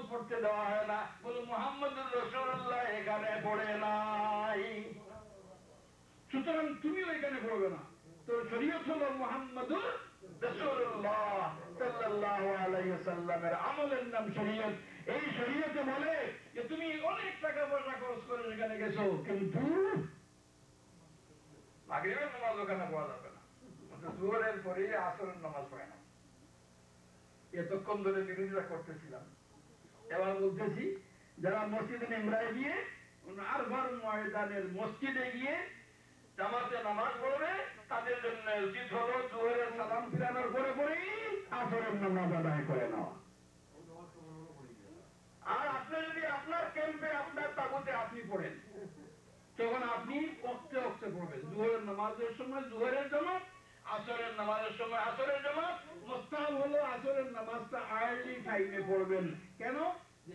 নামাজ পড়তে দেওয়া হয় না? বলে মুহাম্মদুর রাসূলুল্লাহ এখানে পড়ে নাই, সুতরাং তুমিও এখানে পড়বে না। তো শরীয়ত হলো মুহাম্মদুর রাসূলুল্লাহ সাল্লাল্লাহু আলাইহি ওয়াসাল্লামের আমলের নাম শরীয়ত। এই শরীয়তে বলে যে তুমি অনেক টাকা পয়সা খরচ করে সেখানে গেছো, কিন্তু মাগরিবের নামাজ ওখানে পড়া যাবে না, জোহরের পরে আসরের নামাজ পড়ে না। এতক্ষণ ধরে বিরোধিতা করতেছিলাম, এবার বলতেছি যারা মসজিদে নেমরায় গিয়ে আরফার ময়দানের মসজিদে গিয়ে জামাতে নামাজ পড়বে তাদের জন্য উচিত হলো জোহরের সালাম ফিরানোর পরে পরেই আসরের নামাজ আদায় করে নেওয়া। আর আপনি যদি আপনার ক্যাম্পে আপনার তাবুতে আপনি পড়েন, তখন আপনি অক্তে অক্তে পড়বেন। জোহরের নামাজের সময় জোহরের জামাত, আসরের নামাজের সময় আসরের জামাত। মুস্তাহাব হলো আসরের নামাজটা আর্লি টাইমে পড়বেন। কেন?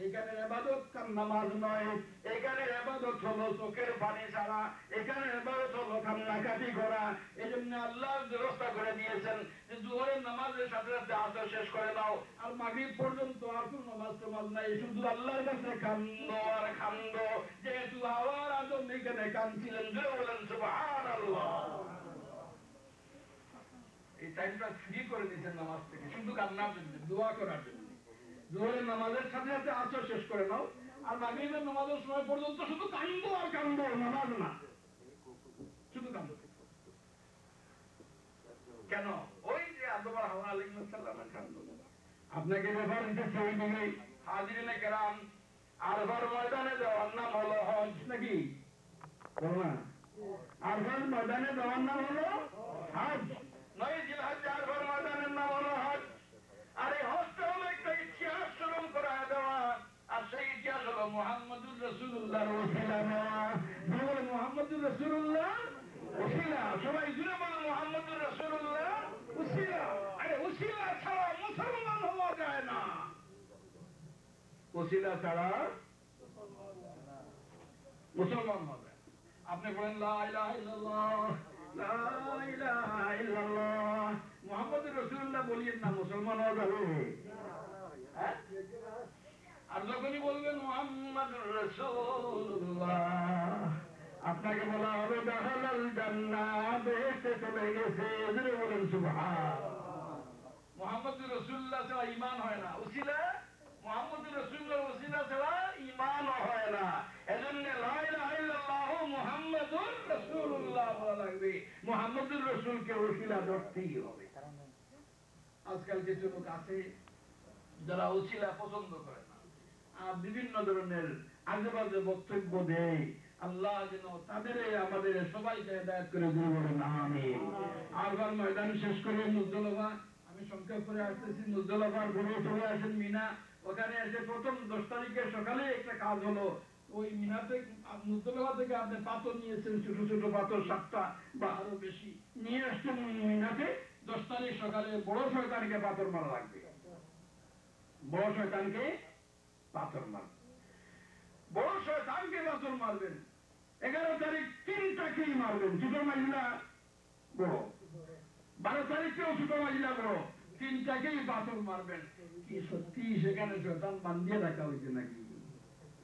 এখানে ইবাদত কার নামাজ নয়, এখানে ইবাদত হলো চোখের পানি ছাড়া, এখানে ইবাদত হলো কান্নাকাটি করা। এই জন্য আল্লাহ ব্যবস্থা করে দিয়েছেন যে জোহরের নামাজের সাথে সাথে আসর শেষ করে দাও, আর মাগরিব পর্যন্ত আর কোন নামাজ টামাজ নাই, শুধু আল্লাহর কাছে কান্দো আর কান্দো। যেহেতু হাওয়ার আদম এখানে কাঁদছিলেন, জোরে বলেন সুবহানাল্লাহ। এই টাইমটা ফ্রি করে দিয়েছেন নামাজ থেকে, শুধু কান্নার জন্য, দোয়া করার জন্য। জোহরের নামাজের সাথে সাথে আসর শেষ করে নাও, আর মাগরিবের নামাজের সময় পর্যন্ত শুধু কান্দো আর কান্দো, নামাজ না, শুধু কান্দো। কেন? ওই যে আদম আর হাওয়া আলাইহিস সালামের কান্দো। আপনাকে ব্যাপার দিতেছে ওই দিকে হাজিরিনে কেরাম, আরফার ময়দানে যাওয়ার নাম হলো হজ, নাকি না? আরফার ময়দানে যাওয়ার নাম হলো হজ, 9 জিলহজ্জে আরফার ময়দানের নাম হলো হজ। আর এই হজটা হলো একটা ইতিহাস স্মরণ করা দেওয়া, আর সেই ইতিহাস হলো মুহাম্মদুর রাসূলুল্লাহর ওসিলা নেওয়া। বলে মুহাম্মদুর রাসূলুল্লাহ ওসিলা, সবাই জুড়ে বলে মুহাম্মদুর রাসূলুল্লাহ ওসিলা। আরে ওসিলা ছাড়া মুসলমান হওয়া যায় না, ওসিলা ছাড়া মুসলমান হবে। আপনি বলেন লা ইলাহা ইল্লাল্লাহ, লা ইলাহা ইল্লাল্লাহ মুহাম্মদুর রাসূলুল্লাহ বলিয়েন না, মুসলমান হওয়া যাবে? আর যখনই বলবেন মুহাম্মদুর রাসূলুল্লাহ, আপনাকে বলা হবে দাখালাল জান্নাহ, বেহেশতে চলে গেছে, জোরে বলেন সুবহানাল্লাহ। মুহাম্মদুর রাসূলুল্লাহ ছাড়া ঈমান হয় না, ওসিলা মুহাম্মদুর রাসূলুল্লাহর ওসিলা ছাড়া ঈমান হয় না। এজন্য লা ইলাহা ইল্লাল্লাহ মুহাম্মদুর রাসূলুল্লাহ বলা লাগবে, মুহাম্মদুর রাসূলকে ওসিলা ধরতেই হবে। আজকাল কিছু লোক আছে যারা ওসিলা পছন্দ করে না, আর বিভিন্ন ধরনের আজেবাজে বক্তব্য দেয়। আল্লাহ যেন তাদের আমাদের সবাইকে হেদায়েত করে দিয়ে বলেন আমিন। আরফার ময়দান শেষ করে মুজদালিফা, আমি সংক্ষেপ করে আসতেছি, মুজদালিফার পরে চলে আসেন মিনা। ওখানে এসে প্রথম 10 তারিখের সকালে একটা কাজ হলো, ওই মিনাতে মুজদালিফা থেকে আপনি পাথর নিয়েছেন, ছোট ছোট পাথর 7টা বা আরো বেশি নিয়ে আসছেন মিনাতে। 10 তারিখ সকালে বড় শয়তানকে পাথর মারা লাগবে, বড় শয়তানকে পাথর মারবেন, বড় শয়তানকে পাথর মারবেন। 11 তারিখ 3টাকেই মারবেন, ছোট মাইলা বড়। 12 তারিখেও ছোট মাইলা বড়, 3টাকেই পাথর মারবেন। কি সত্যি সেখানে শয়তান বান্ধিয়ে রাখা হয়েছে নাকি?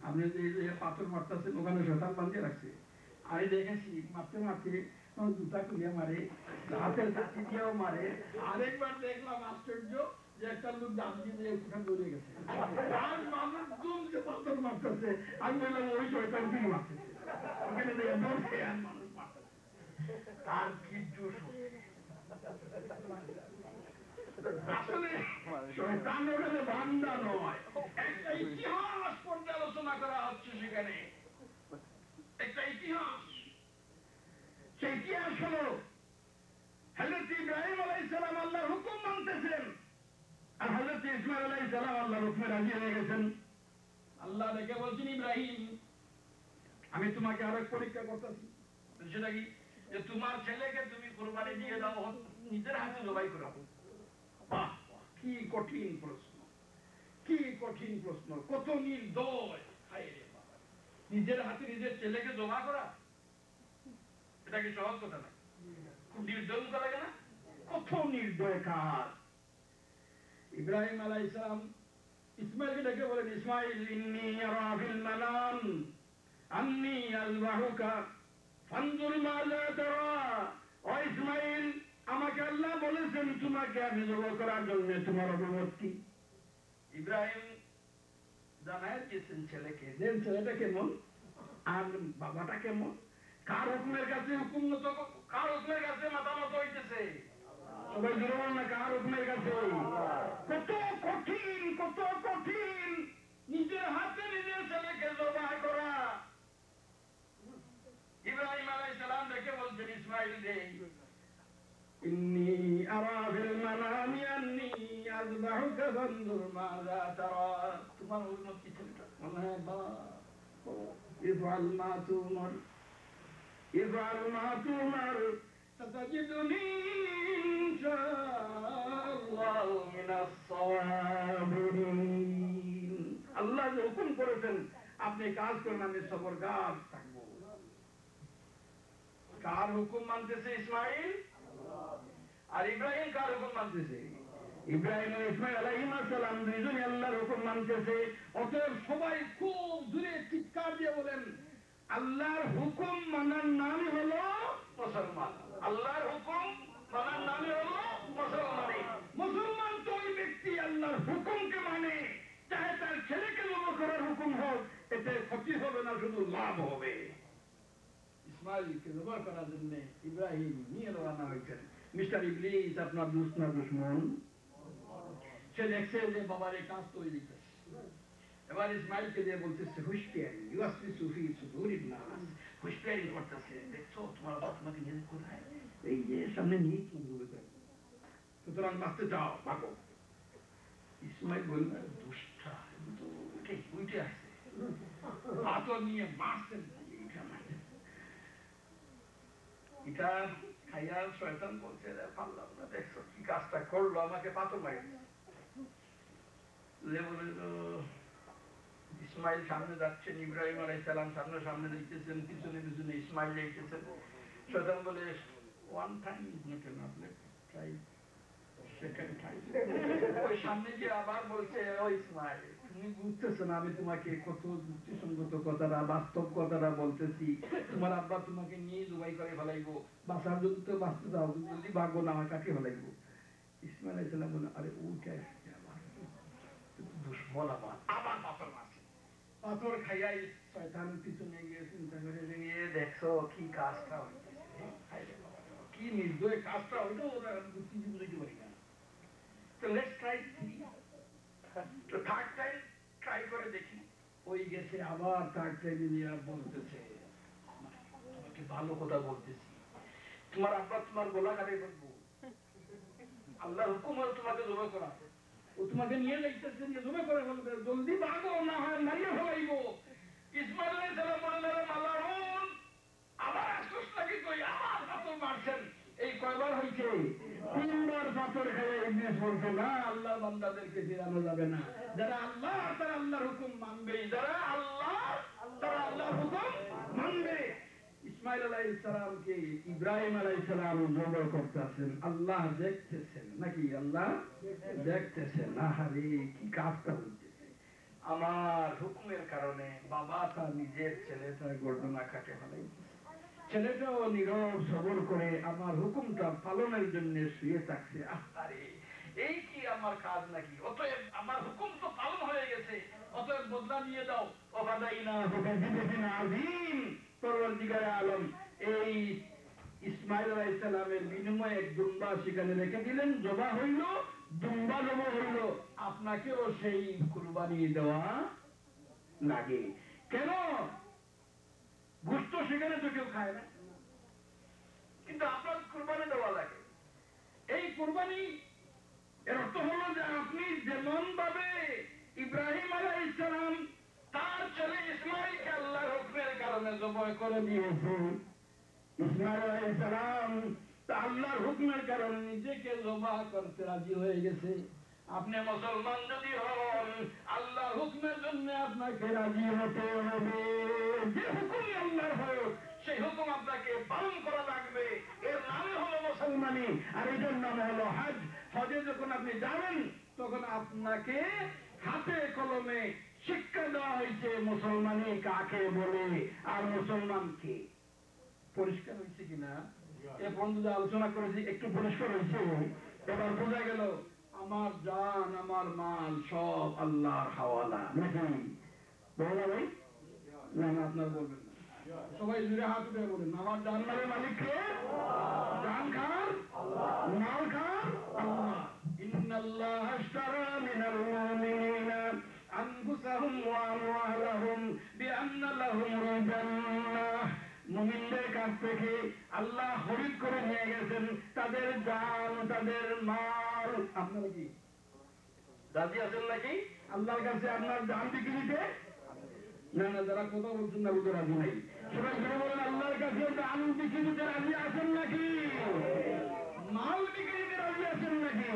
আপনি যে পাথর মারতেছেন ওখানে শয়তান বান্ধিয়ে রাখছে? আমি দেখেছি মারতে মারতে জুতা খুলিয়ে মারে, হাতের কাঠি দিয়েও মারে। আরেকবার দেখলাম আশ্চর্য যে একটা লোক দাম দিয়ে ওখানে দৌড়ে গেছে, আর মানুষ জমছে পাথর মারতেছে। আমি বললাম ওই শয়তান কি মারতেছে, ওখানে দেখে দৌড়ছে আর মানুষ মারতেছে। তার কি জোশ! আসলে শয়তান ওখানে বান্দা নয়, একটা ইতিহাস পর্যালোচনা করা হচ্ছে সেখানে, একটা ইতিহাস। সেই ইতিহাস হলো হযরত ইব্রাহিম আলাইহিস সালাম আল্লাহর হুকুম মানতেছেন, আর হযরত ইসমাঈল আলাইহিস সালাম আল্লাহর হুকুমে রাজি হয়ে গেছেন। আল্লাহ দেখে বলছেন, ইব্রাহিম আমি তোমাকে আরেক পরীক্ষা করতেছি। সেটা কি? যে তোমার ছেলেকে তুমি কুরবানি দিয়ে দাও, নিজের হাতে জবাই করো। বাহ, কি কঠিন প্রশ্ন, কি কঠিন প্রশ্ন, কত নির্দয়! নিজের হাতে নিজের ছেলেকে জমা করা, এটা কি সহজ কথা না? খুব নির্দয় করা লাগে না? কত নির্দয় কাজ! ইব্রাহিম আলাইহিস সালাম ইসমাঈলকে দেখে বলেন ইসমাইল ইন্নী আরা ফিল মানাম আন্নী আযবাহুকা ফানজুর মাযা তারা। ও ইসমাইল, আমাকে আল্লাহ বলেছেন তোমাকে আমি জবাই করার জন্য, তোমার অনুমতি। ইব্রাহিম জানায় দিয়েছেন ছেলেকে, দেন ছেলেটা কেমন আর বাবাটা কেমন, কার হুকুমের কাছে হুকুম নত, কার হুকুমের কাছে মাথা নত হইতেছে। সবাই জোরে বলেন না, কার হুকুমের কাছে। কত কঠিন, কত কঠিন নিজের হাতে নিজের ছেলেকে জবাই করা। ইব্রাহিম আলাইহিস সালাম দেখে বলছেন ইসমাইল রে, ইন্নী আরা ফিল মানামি আন্নী আযবাহুকা ফানজুর মাযা তারা। তোমার অনুমতি ছেলেটা মনে হয় বাবা, ইফআল মা তুমার, ইফআল মা তুমার সাতাজিদুনি ইনশাআল্লাহু মিনাস সাবিরিন। আল্লাহ যে হুকুম করেছেন আপনি কাজ করেন, আমি সবরগার থাকবো। কার হুকুম মানতেছে ইসমাইল? আর ইব্রাহিম কার হুকুম মানতেছে? ইব্রাহিম ও ইসমাইল আলাইহিস সালাম দুইজনই আল্লাহর হুকুম মানতেছে। অতএব সবাই খুব জোরে চিৎকার দিয়ে বলেন, আল্লাহর হুকুম মানার নামই হলো মুসলমান। আল্লাহর হুকুম মানার নামই হলো মুসলমানি। মুসলমান তো ওই ব্যক্তি আল্লাহর হুকুমকে মানে, চাহে তার ছেলেকে জবাই করার হুকুম হোক, এতে ক্ষতি হবে না, শুধু লাভ হবে। ইসমাইলকে জবাই করার জন্য ইব্রাহিম নিয়ে রওনা হয়েছেন। মিস্টার ইবলিস আপনার দুশ্মন। সে দেখছে যে বাবার এই কাজ তৈরি করছে। এবার ইসমাইলকে দিয়ে বলতেছে হুশিয়ারি, ইউসফি সুফি সুদুরিন নাস, হুশিয়ারি করতেছে, দেখছো তোমার বাবা তোমাকে নিয়ে কোথায়, এই যে সামনে নিয়ে চলবে, সুতরাং বাঁচতে চাও ভাগো। ইসমাইল বললেন দুষ্টা, কিন্তু উঠে আসছে, পাথর নিয়ে মারছেন, এটা খাইয়া শয়তান বলছে পারলাম না, দেখছো কি কাজটা করলো, আমাকে পাথর মারি। ইসমাইল সামনে যাচ্ছেন, ইব্রাহিম আলাইহিস সালাম সামনে সামনে যাইতেছেন, পিছনে পিছনে ইসমাইল যাইতেছেন। শয়তান বলে one time is not enough, let's try second time. ওই সামনে যে আবার বলছে, ও ইসমাইল তুমি বুঝতেছো না আমি তোমাকে কত যুক্তিসঙ্গত কথাটা, বাস্তব কথাটা বলতেছি। তোমার আব্বা তোমাকে নিয়ে জবাই করে ফেলাইবো, বাঁচার যদি তো বাঁচতে দাও, যদি ভাগ্য না হয় কাটিয়ে ফেলাইবো। ইসমাইল আলাইহিস সালাম বলে আরে উঠে আসছে আবার দুশ্মন, আবার পাথর মারছে। পাথর খাইয়াই শয়তান পিছনে গিয়ে চিন্তা করে দেখছো কি কাজটা হইতেছে, কি নির্দয় কাজটা হইতো, ওরা বুঝতে বুঝতে পারি না। তো লেটস ট্রাই, তো থার্ড টাইম ট্রাই করে দেখি। ওই গেছে আবার থার্ড টাইমে নিয়ে বলতেছে তোমাকে ভালো কথা বলতেছি, তোমার আব্বা তোমার গোলা কাটে করবো, আল্লাহর হুকুম হলো তোমাকে জবাই করা, ও তোমাকে নিয়ে যাইতেছে, নিয়ে জবাই করে ফেলবে, জলদি ভাগো না হয় মারিয়ে ফেলাইবো। ইসমাইল আলাইহিস সালাম বললেন মালাউন, আবার আসছ নাকি, কই আবার পাথর মারছেন। এই কয়বার হইছে? তিনবার পাথর খেয়ে ইবলিস বলছে না, আল্লাহ বান্দাদেরকে ফিরানো যাবে না। যারা আল্লাহ তারা আল্লাহর হুকুম মানবে, যারা আল্লাহ তারা আল্লাহর হুকুম মানবে। ইসমাইল আলাইহিস সালামকে ইব্রাহিম আলাইহিস সালাম জবাই করতেছেন, আল্লাহ দেখতেছেন নাকি? আল্লাহ দেখতেছেন। আহারে কি কাজটা হইতেছে, আমার হুকুমের কারণে বাবা তার নিজের ছেলেটার গর্দনা কাটে ফেলাইছে, ছেলেটাও নীরব সবর করে আমার হুকুমটা পালনের জন্য শুয়ে থাকছে। আরে এই কি আমার কাজ নাকি? অতএব আমার হুকুম তো পালন হয়ে গেছে, অতএব বদলা নিয়ে দাও। ওয়াদাইনা বিযিবিন আযীম, পরওয়ারদিগারে আলম এই ইসমাইল আলাইহিস সালামের বিনিময়ে এক দুম্বা সেখানে রেখে দিলেন, জবা হইল, দুম্বা জবা হইল। আপনাকেও সেই কুরবানি দেওয়া লাগে। কেন? গোশত সেখানে তো কেউ খায় না, কিন্তু আপনার কুরবানি দেওয়া লাগে। এই কুরবানি এর অর্থ হলো যে আপনি যেমন ভাবে ইব্রাহিম আলাইহিস সালাম তার ছেলে ইসমাইলকে আল্লাহর হুকুমের কারণে জবাই করে দিয়েছেন, ইসমাইল আলাইহিস সালাম আল্লাহর হুকুমের কারণে নিজেকে জবাই করতে রাজি হয়ে গেছে। আপনি মুসলমান যদি হন, আল্লাহর হুকুমের জন্য আপনাকে রাজি হতে হবে। যে হুকুম আল্লাহর হয় সেই হুকুম আপনাকে পালন করা লাগবে। এর নামে হলো মুসলমানি, আর এটার নাম হলো হজ। হজে যখন আপনি যাবেন তখন আপনাকে হাতে কলমে মাধ্যমে শিক্ষা দেওয়া হয়েছে মুসলমানি কাকে বলে আর মুসলমান কে। পরিষ্কার হয়েছে কিনা? এ বন্ধু আলোচনা করেছি, একটু পরিষ্কার হয়েছে। এবার বোঝা গেল আমার জান আমার মাল সব আল্লাহর হাওয়ালা, নাকি বলা ভাই? না না, আপনার বলবেন না, সবাই জুড়ে হাত উঠে বলেন আমার জান মালের মালিক কে? জান খান মাল খান আল্লাহ। ইন্নাল্লাহ আশতারা মিনাল মুমিনিনা আনফুসাহুম ওয়া আমওয়ালাহুম বিআন্না লাহুমুল জান্নাহ। মুমিনদের কাছ থেকে আল্লাহ খরিদ করে নিয়ে গেছেন তাদের জান তাদের মাল। আপনারা কি রাজি আছেন নাকি আল্লাহর কাছে আপনার জান বিক্রি দিতে? না না, যারা কথা বলছেন না ওদের রাজি নাই। সবাই জোরে বলেন আল্লাহর কাছে জান বিক্রি দিতে রাজি আছেন নাকি? মাল বিক্রি দিতে রাজি আছেন নাকি?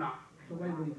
না, সবাই বলছে